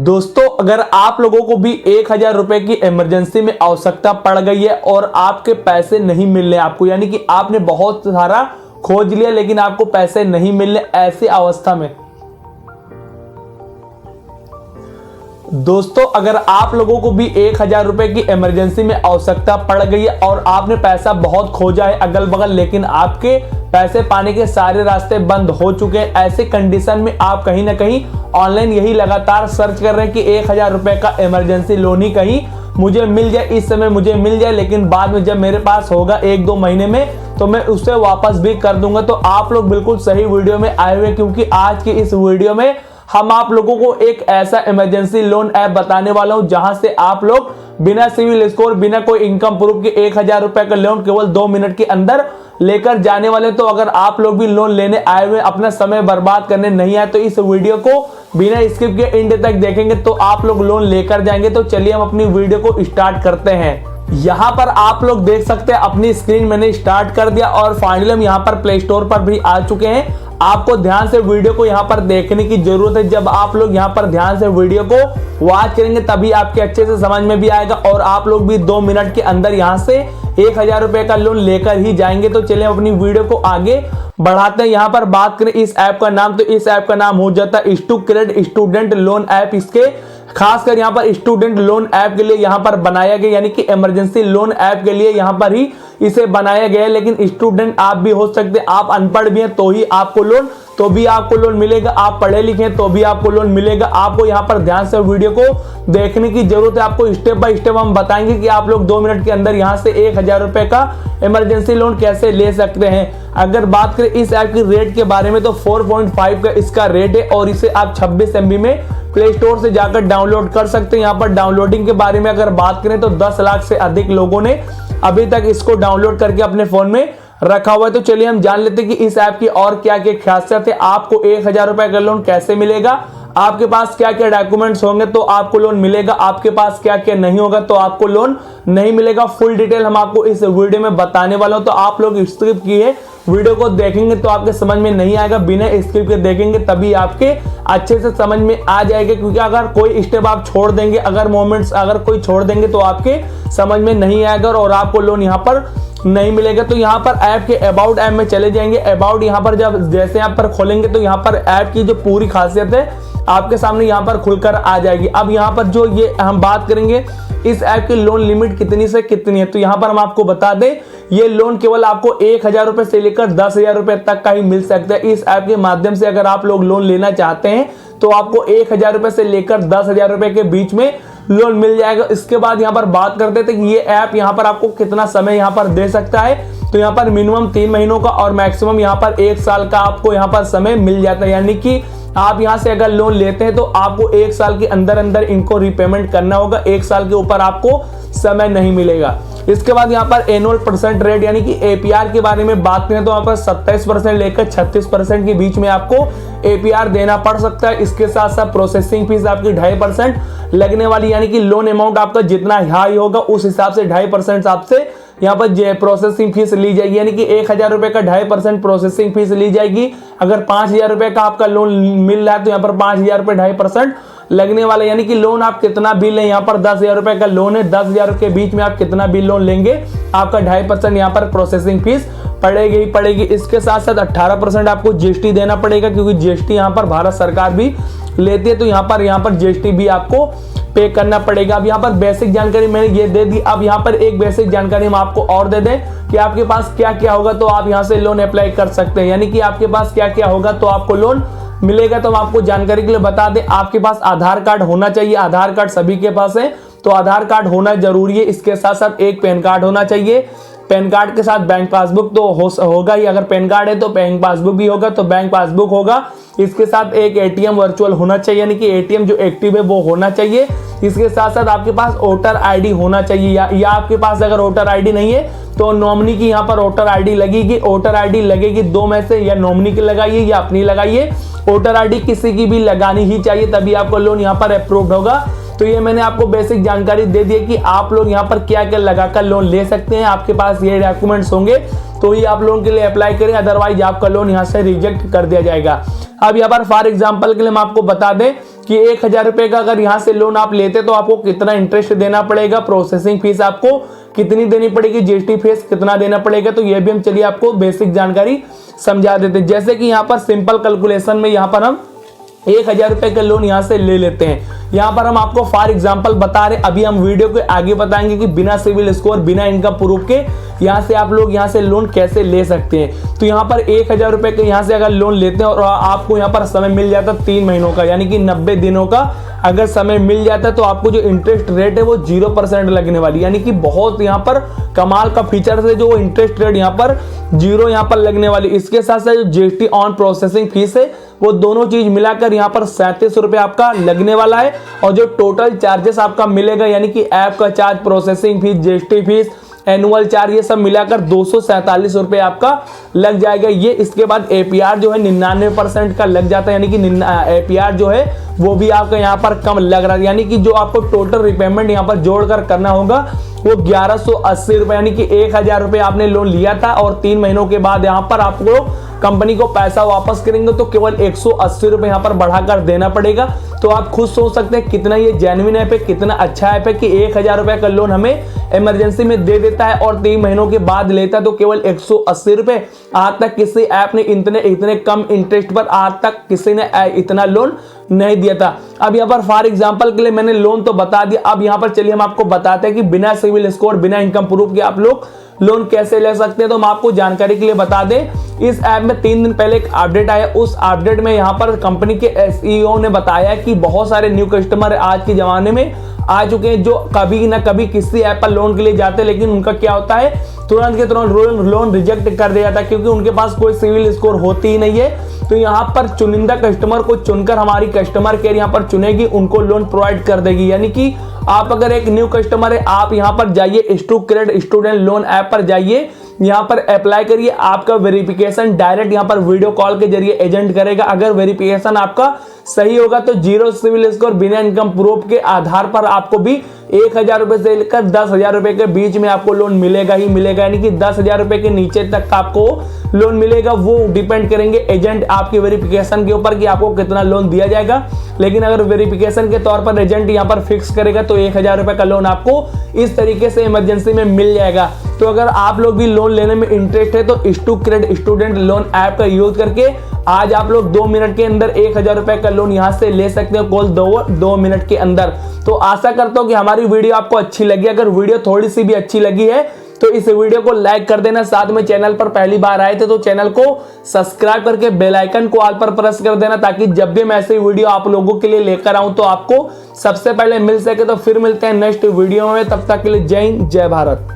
दोस्तों, अगर आप लोगों को भी 1000 रुपए की इमरजेंसी में आवश्यकता पड़ गई है और आपके पैसे नहीं मिल रहे आपको, यानी कि आपने बहुत सारा खोज लिया लेकिन आपको पैसे नहीं मिल रहे, ऐसी अवस्था में दोस्तों अगर आप लोगों को भी 1000 रुपए की इमरजेंसी में आवश्यकता पड़ गई है और आपने पैसा बहुत खोजा है अगल बगल, लेकिन आपके पैसे पाने के सारे रास्ते बंद हो चुके हैं, ऐसे कंडीशन में आप कहीं ना कहीं ऑनलाइन यही लगातार सर्च कर रहे हैं कि 1000 रुपए का इमरजेंसी लोन ही कहीं मुझे मिल जाए, इस समय मुझे मिल जाए, लेकिन बाद में जब मेरे पास होगा 1-2 महीने में तो मैं उससे वापस भी कर दूंगा। तो आप लोग बिल्कुल सही वीडियो में आए हुए, क्योंकि आज की इस वीडियो में हम आप लोगों को एक ऐसा इमरजेंसी लोन ऐप बताने वाला हूं जहां से आप लोग बिना सिविल स्कोर, बिना कोई इनकम प्रूफ के 1000 रुपए का लोन केवल 2 मिनट के अंदर लेकर जाने वाले। तो अगर आप लोग भी लोन लेने आए हुए, अपना समय बर्बाद करने नहीं आए, तो इस वीडियो को बिना स्किप के एंड तक देखेंगे तो आप लोग लोन लेकर जाएंगे। तो चलिए हम अपनी वीडियो को स्टार्ट करते हैं। यहाँ पर आप लोग देख सकते हैं अपनी स्क्रीन मैंने स्टार्ट कर दिया और फाइनली हम यहाँ पर प्ले स्टोर पर भी आ चुके हैं। आपको ध्यान से वीडियो को यहाँ पर देखने की जरूरत है। जब आप लोग यहाँ पर ध्यान से वीडियो को वॉच करेंगे तभी आपके अच्छे से समझ में भी आएगा और आप लोग भी 2 मिनट के अंदर यहाँ से 1000 रुपए का लोन लेकर ही जाएंगे। तो चलिए अपनी वीडियो को आगे बढ़ाते हैं। यहाँ पर बात करें इस ऐप का नाम, तो इस ऐप का नाम हो जाता है इंस्टूक्रेडिट स्टूडेंट लोन ऐप। इसके खासकर यहाँ पर स्टूडेंट लोन ऐप के लिए यहाँ पर बनाया गया, यानी कि इमरजेंसी लोन ऐप के लिए यहाँ पर ही इसे बनाया गया है। लेकिन स्टूडेंट आप भी हो सकते हैं, आप अनपढ़ भी हैं तो ही आपको लोन, तो भी आपको लोन मिलेगा, आप पढ़े लिखे हैं तो भी आपको लोन मिलेगा। आपको यहाँ पर ध्यान से वीडियो को देखने की जरूरत है। आपको स्टेप बाय स्टेप हम बताएंगे कि आप लोग 2 मिनट के अंदर यहाँ से 1000 रुपए का इमरजेंसी लोन कैसे ले सकते हैं। अगर बात करें इस ऐप की रेट के बारे में तो 4.5 का इसका रेट है और इसे आप 26 MB में प्ले स्टोर से जाकर डाउनलोड कर सकते हैं। यहाँ पर डाउनलोडिंग के बारे में अगर बात करें तो 10 लाख से अधिक लोगों ने अभी तक इसको डाउनलोड करके अपने फोन में रखा हुआ है। तो चलिए हम जान लेते हैं कि इस ऐप की और क्या क्या खासियत है, आपको 1000 रुपए का लोन कैसे मिलेगा, आपके पास क्या क्या डॉक्यूमेंट्स होंगे तो आपको लोन मिलेगा, आपके पास क्या क्या नहीं होगा तो आपको लोन नहीं मिलेगा। फुल डिटेल हम आपको इस वीडियो में बताने वाला हूं। तो आप लोग स्किप किए वीडियो को देखेंगे तो आपके समझ में नहीं आएगा, बिना स्किप के देखेंगे तभी आपके अच्छे से समझ में आ जाएगा। क्योंकि अगर कोई स्टेप आप छोड़ देंगे, अगर मोमेंट्स अगर कोई छोड़ देंगे तो आपके समझ में नहीं आएगा और आपको लोन यहाँ पर नहीं मिलेगा। तो यहाँ पर ऐप के अबाउट ऐप में चले जाएंगे। अबाउट यहाँ पर जब जैसे यहाँ पर खोलेंगे तो यहाँ पर ऐप की जो पूरी खासियत है आपके सामने यहाँ पर खुलकर आ जाएगी। अब यहाँ पर जो ये हम बात करेंगे इस ऐप की लोन लिमिट कितनी से कितनी है, तो यहाँ पर हम आपको बता दें ये लोन केवल आपको 1000 रुपए से लेकर 10,000 रुपए तक का ही मिल सकता है। इस ऐप के माध्यम से अगर आप लोग लोन लेना चाहते हैं तो आपको 1000 रुपए से लेकर 10,000 रुपए के बीच में लोन मिल जाएगा। इसके बाद यहाँ पर बात करते थे कि ये ऐप यहाँ पर आपको कितना समय यहाँ पर दे सकता है, तो यहाँ पर मिनिमम 3 महीनों का और मैक्सिमम यहाँ पर 1 साल का आपको यहाँ पर समय मिल जाता है। यानी कि आप यहाँ से अगर लोन लेते हैं तो आपको 1 साल के अंदर अंदर इनको रिपेमेंट करना होगा, 1 साल के ऊपर आपको समय नहीं मिलेगा। इसके बाद यहाँ पर एनुअल परसेंट रेट यानी कि APR के बारे में बात करें तो यहाँ पर 27% लेकर 36% के बीच में आपको APR देना पड़ सकता है। इसके साथ साथ प्रोसेसिंग फीस आपकी 2.5% लगने वाली, यानी कि लोन अमाउंट आपका जितना हाई होगा उस हिसाब से 2.5% आपसे यहाँ पर प्रोसेसिंग फीस ली जाएगी। यानी कि 1000 रुपए का 2.5% प्रोसेसिंग फीस ली जाएगी। अगर 5000 रुपए का आपका लोन मिल रहा है तो यहाँ पर 5000 रुपए 2.5% लगने वाला, यानी कि लोन आप कितना भी लें, यहाँ पर 10,000 रुपए का लोन है, 10,000 के बीच में आप कितना भी लोन लेंगे आपका 2.5% यहाँ पर प्रोसेसिंग फीस पड़ेगी ही पड़ेगी। इसके साथ साथ 18% आपको GST देना पड़ेगा, क्योंकि GST यहाँ पर भारत सरकार भी लेती है, तो यहाँ पर GST भी आपको पे करना पड़ेगा। अब यहाँ पर बेसिक जानकारी मैंने ये दे दी। अब यहाँ पर एक बेसिक जानकारी हम आपको और दे दें कि आपके पास क्या क्या होगा तो आप यहाँ से लोन अप्लाई कर सकते हैं, यानी कि आपके पास क्या क्या होगा तो आपको लोन मिलेगा। तो हम आपको जानकारी के लिए बता दें, आपके पास आधार कार्ड होना चाहिए, आधार कार्ड सभी के पास है तो आधार कार्ड होना जरूरी है। इसके साथ साथ एक पैन कार्ड होना चाहिए, पैन कार्ड के साथ बैंक पासबुक तो होगा ही, अगर पैन कार्ड है तो बैंक पासबुक भी होगा तो बैंक पासबुक होगा। इसके साथ एक ATM वर्चुअल होना चाहिए, यानी कि ATM जो एक्टिव है वो होना चाहिए। इसके साथ साथ आपके पास वोटर ID होना चाहिए, या आपके पास अगर वोटर ID नहीं है तो नॉमिनी की यहाँ पर वोटर ID लगेगी। वोटर ID लगेगी 2 में से, या नॉमिनी की लगाइए या अपनी लगाइए। वोटर ID किसी की भी लगानी ही चाहिए तभी आपको लोन यहाँ पर अप्रूव्ड होगा। तो ये मैंने आपको बेसिक जानकारी दे दी है कि आप लोग यहाँ पर क्या क्या लगाकर लोन ले सकते हैं। आपके पास ये डॉक्यूमेंट्स होंगे तो ही आप लोन के लिए अप्लाई करें, अदरवाइज आपका लोन यहाँ से रिजेक्ट कर दिया जाएगा। अब यहाँ पर फॉर एग्जांपल के लिए हम आपको बता दें कि 1000 रुपए का अगर यहाँ से लोन आप लेते तो आपको कितना इंटरेस्ट देना पड़ेगा, प्रोसेसिंग फीस आपको कितनी देनी पड़ेगी, जीएसटी फीस कितना देना पड़ेगा। तो ये भी हम चलिए आपको बेसिक जानकारी समझा देते हैं। जैसे कि यहाँ पर सिंपल कैलकुलेशन में यहाँ पर हम 1000 रुपए का लोन यहाँ से ले लेते हैं। यहाँ पर हम आपको फॉर एग्जांपल बता रहे, अभी हम वीडियो के आगे बताएंगे कि बिना सिविल स्कोर, बिना इनकम प्रूफ के यहाँ से आप लोग यहाँ से लोन कैसे ले सकते हैं। तो यहाँ पर 1000 रुपए के यहाँ से अगर लोन लेते हैं और आपको यहाँ पर समय मिल जाता है 3 महीनों का, यानी कि 90 दिनों का अगर समय मिल जाता है, तो आपको जो इंटरेस्ट रेट है वो 0% लगने वाली, यानी कि बहुत यहाँ पर कमाल का फीचर है जो इंटरेस्ट रेट यहाँ पर 0 यहाँ पर लगने वाली। इसके साथ साथ जो जीएसटी ऑन प्रोसेसिंग फीस है वो दोनों चीज मिलाकर यहाँ पर 37 रुपए आपका लगने वाला है। और जो टोटल चार्जेस आपका मिलेगा, यानी कि ऐप का charge, processing fees, GST fees, annual charge, ये सब मिलाकर 247 रुपए आपका लग जाएगा। ये इसके बाद एपीआर जो है 99% का लग जाता है, यानी कि एपीआर जो है वो भी आपका यहाँ पर कम लग रहा है, यानी कि जो आपको टोटल रिपेमेंट यहाँ पर जोड़कर करना होगा वो 1180 रुपए, यानी कि 1000 रुपए आपने लोन लिया था और 3 महीनों के बाद यहाँ पर आपको कंपनी को पैसा वापस करेंगे तो केवल 180 रुपए यहाँ पर बढ़ाकर देना पड़ेगा। तो आप खुद सोच सकते हैं कितना ये जेन्युइन ऐप है, कितना अच्छा ऐप है कि 1000 रुपए का लोन हमें इमरजेंसी में दे देता है और 3 महीनों के बाद लेता है तो केवल 180 रुपए। आज तक किसी ऐप ने इतने कम इंटरेस्ट पर आज तक किसी ने इतना लोन नहीं दिया था। अब यहाँ पर फॉर एग्जांपल के लिए मैंने लोन तो बता दिया, अब यहाँ पर चलिए हम आपको बताते हैं कि बिना सिविल स्कोर, बिना इनकम प्रूफ के आप लोग लोन कैसे ले सकते हैं। तो हम आपको जानकारी के लिए बता दें, इस ऐप में 3 दिन पहले एक अपडेट आया, उस अपडेट में यहाँ पर कंपनी के एसईओ ने बताया कि बहुत सारे न्यू कस्टमर आज के जमाने में आ चुके हैं जो कभी ना कभी किसी ऐप पर लोन के लिए जाते हैं, लेकिन उनका क्या होता है, तुरंत के तुरंत लोन रिजेक्ट कर दिया जाता है क्योंकि उनके पास कोई सिविल स्कोर होती ही नहीं है। तो यहाँ पर चुनिंदा कस्टमर को चुनकर हमारी कस्टमर केयर यहाँ पर चुनेगी, उनको लोन प्रोवाइड कर देगी। यानी कि आप अगर एक न्यू कस्टमर है, आप यहाँ पर जाइए, स्टूक्रेडिट स्टूडेंट लोन ऐप पर जाइए, यहाँ पर अप्लाई करिए। आपका वेरिफिकेशन डायरेक्ट यहाँ पर वीडियो कॉल के जरिए एजेंट करेगा। अगर वेरिफिकेशन आपका सही होगा तो 0 सिविल स्कोर, बिना इनकम प्रूफ के आधार पर आपको भी 1000 रुपए से लेकर 10,000 रुपए के बीच में आपको लोन मिलेगा ही मिलेगा, यानी कि 10,000 रुपए के नीचे तक आपको लोन मिलेगा। वो डिपेंड करेंगे एजेंट आपके वेरिफिकेशन के ऊपर कि आपको कितना लोन दिया जाएगा। लेकिन अगर वेरिफिकेशन के तौर पर एजेंट यहाँ पर फिक्स करेगा तो 1000 रुपए का लोन आपको इस तरीके से इमरजेंसी में मिल जाएगा। तो अगर आप लोग भी लोन लेने में इंटरेस्ट है तो स्टूक्रेडिट स्टूडेंट लोन ऐप का यूज करके आज आप लोग 2 मिनट के अंदर 1000 रुपए का लोन यहाँ से ले सकते हो, कॉल 2 मिनट के अंदर। तो आशा करता हूँ कि हमारी वीडियो आपको अच्छी लगी। अगर वीडियो थोड़ी सी भी अच्छी लगी है तो इस वीडियो को लाइक कर देना। साथ में चैनल पर पहली बार आए थे तो चैनल को सब्सक्राइब करके बेल आइकन को ऑल पर प्रेस कर देना, ताकि जब भी मैं ऐसी वीडियो आप लोगों के लिए लेकर आऊं तो आपको सबसे पहले मिल सके। तो फिर मिलते हैं नेक्स्ट वीडियो में, तब तक के लिए जय हिंद, जय भारत।